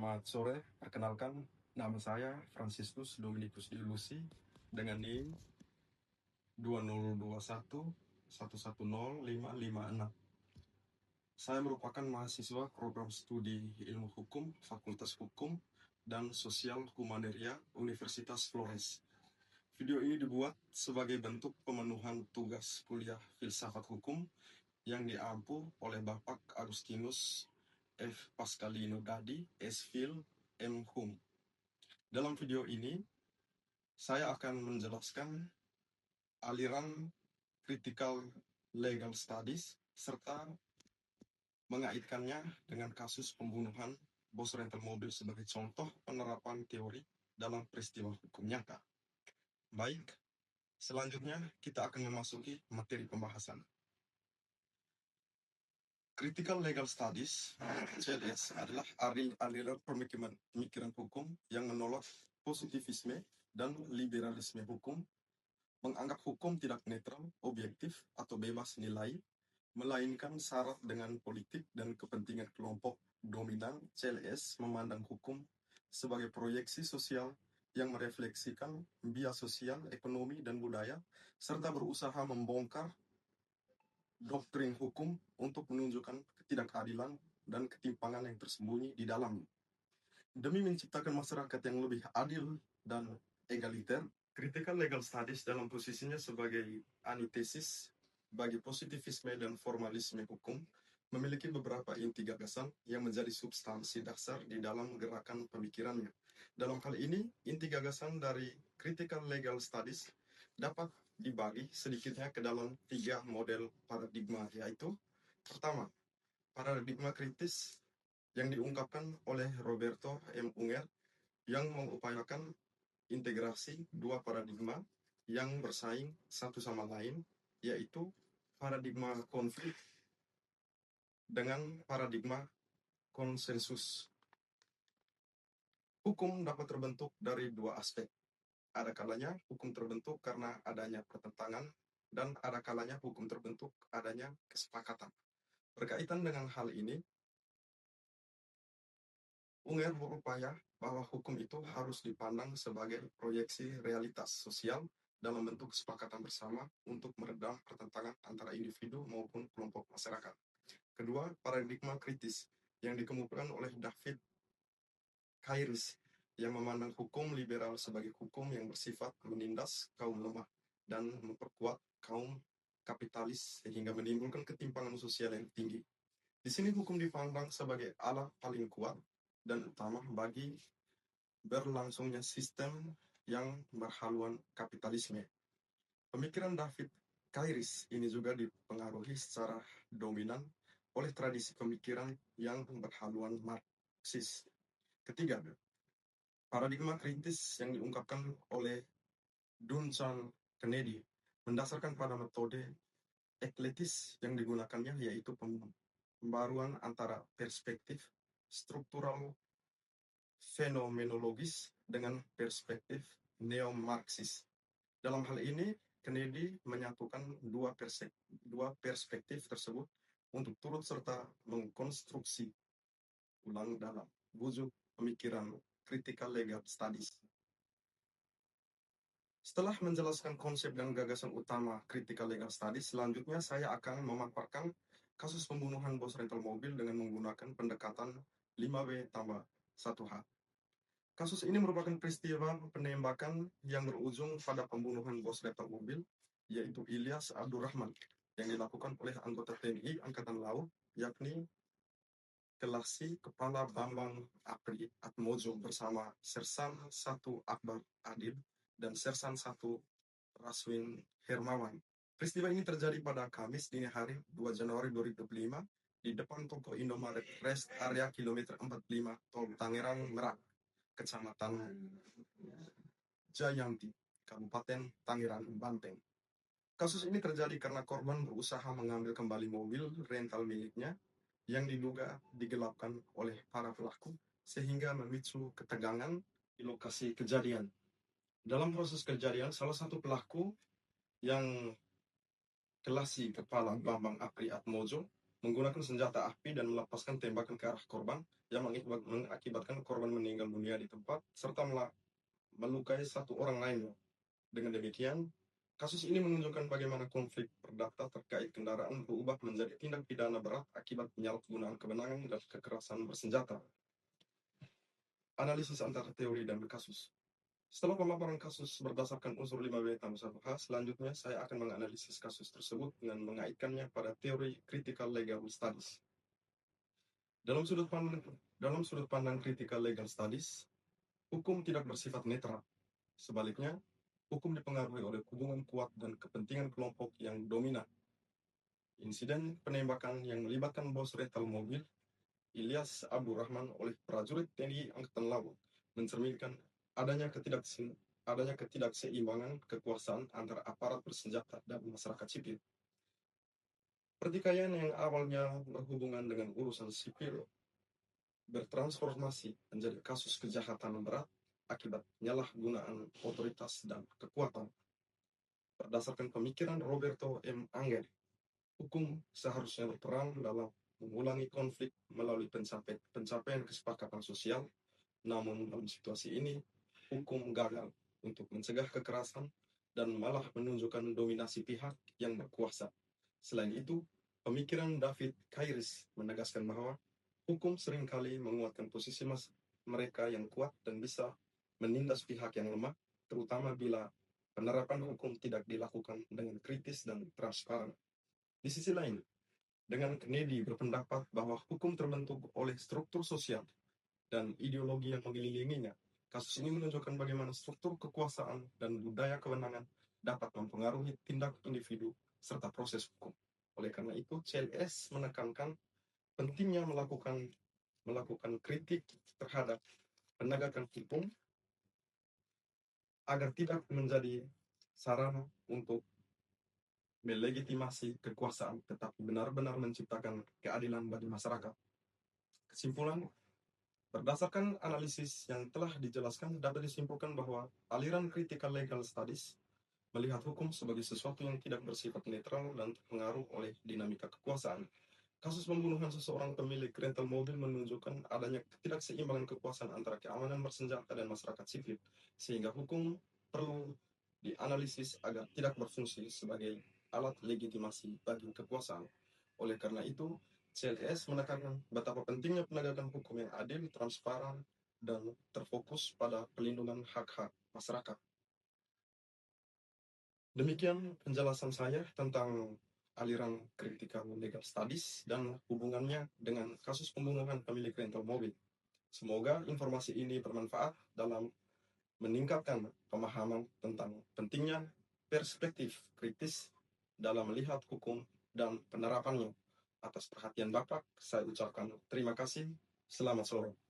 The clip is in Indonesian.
Selamat sore, perkenalkan nama saya Franciscus Dominikus Dilusi dengan NIM 2021110556. Saya merupakan mahasiswa program studi Ilmu Hukum, Fakultas Hukum, dan Sosial Humaneria Universitas Flores. Video ini dibuat sebagai bentuk pemenuhan tugas kuliah Filsafat Hukum yang diampu oleh Bapak Agustinus F. Pascalino Dadi, S.Phil, M. Hum. Dalam video ini, saya akan menjelaskan aliran Critical Legal Studies serta mengaitkannya dengan kasus pembunuhan bos rental mobil sebagai contoh penerapan teori dalam peristiwa hukum nyata. Baik, selanjutnya kita akan memasuki materi pembahasan. Critical Legal Studies, CLS, adalah aliran pemikiran hukum yang menolak positivisme dan liberalisme hukum, menganggap hukum tidak netral, objektif, atau bebas nilai, melainkan syarat dengan politik dan kepentingan kelompok dominan. CLS memandang hukum sebagai proyeksi sosial yang merefleksikan bias sosial, ekonomi, dan budaya, serta berusaha membongkar doktrin hukum untuk menunjukkan ketidakadilan dan ketimpangan yang tersembunyi di dalamnya. Demi menciptakan masyarakat yang lebih adil dan egaliter, Critical Legal Studies dalam posisinya sebagai antitesis bagi positivisme dan formalisme hukum memiliki beberapa inti gagasan yang menjadi substansi dasar di dalam gerakan pemikirannya. Dalam hal ini, inti gagasan dari Critical Legal Studies dapat dibagi sedikitnya ke dalam 3 model paradigma, yaitu pertama, paradigma kritis yang diungkapkan oleh Roberto M. Unger yang mengupayakan integrasi dua paradigma yang bersaing satu sama lain, yaitu paradigma konflik dengan paradigma konsensus. Hukum dapat terbentuk dari dua aspek. Ada kalanya hukum terbentuk karena adanya pertentangan, dan ada kalanya hukum terbentuk adanya kesepakatan. Berkaitan dengan hal ini, Unger berupaya bahwa hukum itu harus dipandang sebagai proyeksi realitas sosial dalam bentuk kesepakatan bersama untuk meredam pertentangan antara individu maupun kelompok masyarakat. Kedua, paradigma kritis yang dikemukakan oleh David Kairis yang memandang hukum liberal sebagai hukum yang bersifat menindas kaum lemah dan memperkuat kaum kapitalis sehingga menimbulkan ketimpangan sosial yang tinggi. Di sini hukum dipandang sebagai alat paling kuat dan utama bagi berlangsungnya sistem yang berhaluan kapitalisme. Pemikiran David Kairis ini juga dipengaruhi secara dominan oleh tradisi pemikiran yang berhaluan Marxis. Ketiga, paradigma kritis yang diungkapkan oleh Duncan Kennedy mendasarkan pada metode ekletis yang digunakannya, yaitu pembaruan antara perspektif struktural fenomenologis dengan perspektif neo-Marxis. Dalam hal ini, Kennedy menyatukan dua perspektif tersebut untuk turut serta mengkonstruksi ulang dalam wujud pemikiran Critical Legal Studies. Setelah menjelaskan konsep dan gagasan utama Critical Legal Studies, selanjutnya saya akan memaparkan kasus pembunuhan bos rental mobil dengan menggunakan pendekatan 5W+1H. Kasus ini merupakan peristiwa penembakan yang berujung pada pembunuhan bos rental mobil, yaitu Ilyas Abdurrahman, yang dilakukan oleh anggota TNI Angkatan Laut, yakni Kelasi Kepala Bambang Apri Atmojo bersama Sersan 1 Akbar Adil dan Sersan 1 Raswin Hermawan. Peristiwa ini terjadi pada Kamis dini hari 2 Januari 2025 di depan toko Indomaret Rest area kilometer 45 Tol Tangerang Merak, Kecamatan Jayanti, Kabupaten Tangerang, Banten. Kasus ini terjadi karena korban berusaha mengambil kembali mobil rental miliknya yang diduga digelapkan oleh para pelaku sehingga memicu ketegangan di lokasi kejadian. Dalam proses kejadian, salah satu pelaku yang Kelasi Kepala Bambang Apri Atmojo menggunakan senjata api dan melepaskan tembakan ke arah korban yang mengakibatkan korban meninggal dunia di tempat serta melukai satu orang lainnya. Dengan demikian, kasus ini menunjukkan bagaimana konflik perdata terkait kendaraan berubah menjadi tindak pidana berat akibat penyalahgunaan kewenangan dan kekerasan bersenjata. Analisis antara teori dan kasus. Setelah pemaparan kasus berdasarkan unsur 5B tambah 1H, selanjutnya saya akan menganalisis kasus tersebut dengan mengaitkannya pada teori critical legal studies. Dalam sudut pandang critical legal studies, hukum tidak bersifat netral. Sebaliknya, hukum dipengaruhi oleh hubungan kuat dan kepentingan kelompok yang dominan. Insiden penembakan yang melibatkan bos rental mobil, Ilyas Abdul Rahman, oleh prajurit TNI Angkatan Laut mencerminkan adanya ketidakseimbangan kekuasaan antara aparat bersenjata dan masyarakat sipil. Pertikaian yang awalnya berhubungan dengan urusan sipil bertransformasi menjadi kasus kejahatan berat akibat penyalahgunaan otoritas dan kekuatan. Berdasarkan pemikiran Roberto M. Angel, hukum seharusnya berperan dalam mengulangi konflik melalui pencapaian kesepakatan sosial, namun dalam situasi ini, hukum gagal untuk mencegah kekerasan dan malah menunjukkan dominasi pihak yang berkuasa. Selain itu, pemikiran David Kairis menegaskan bahwa hukum seringkali menguatkan posisi mereka yang kuat dan bisa menindas pihak yang lemah, terutama bila penerapan hukum tidak dilakukan dengan kritis dan transparan. Di sisi lain, dengan Kennedy berpendapat bahwa hukum terbentuk oleh struktur sosial dan ideologi yang mengelilinginya, kasus ini menunjukkan bagaimana struktur kekuasaan dan budaya kewenangan dapat mempengaruhi tindak individu serta proses hukum. Oleh karena itu, CLS menekankan pentingnya melakukan kritik terhadap penegakan hukum agar tidak menjadi sarana untuk melegitimasi kekuasaan, tetapi benar-benar menciptakan keadilan bagi masyarakat. Kesimpulan, berdasarkan analisis yang telah dijelaskan, dapat disimpulkan bahwa aliran critical legal studies melihat hukum sebagai sesuatu yang tidak bersifat netral dan terpengaruh oleh dinamika kekuasaan. Kasus pembunuhan seseorang pemilik rental mobil menunjukkan adanya ketidakseimbangan kekuasaan antara keamanan bersenjata dan masyarakat sipil, sehingga hukum perlu dianalisis agar tidak berfungsi sebagai alat legitimasi bagi kekuasaan. Oleh karena itu, CLS menekankan betapa pentingnya penegakan hukum yang adil, transparan, dan terfokus pada pelindungan hak-hak masyarakat. Demikian penjelasan saya tentang aliran critical legal studies dan hubungannya dengan kasus pembunuhan pemilik rental mobil. Semoga informasi ini bermanfaat dalam meningkatkan pemahaman tentang pentingnya perspektif kritis dalam melihat hukum dan penerapannya. Atas perhatian Bapak, saya ucapkan terima kasih. Selamat sore.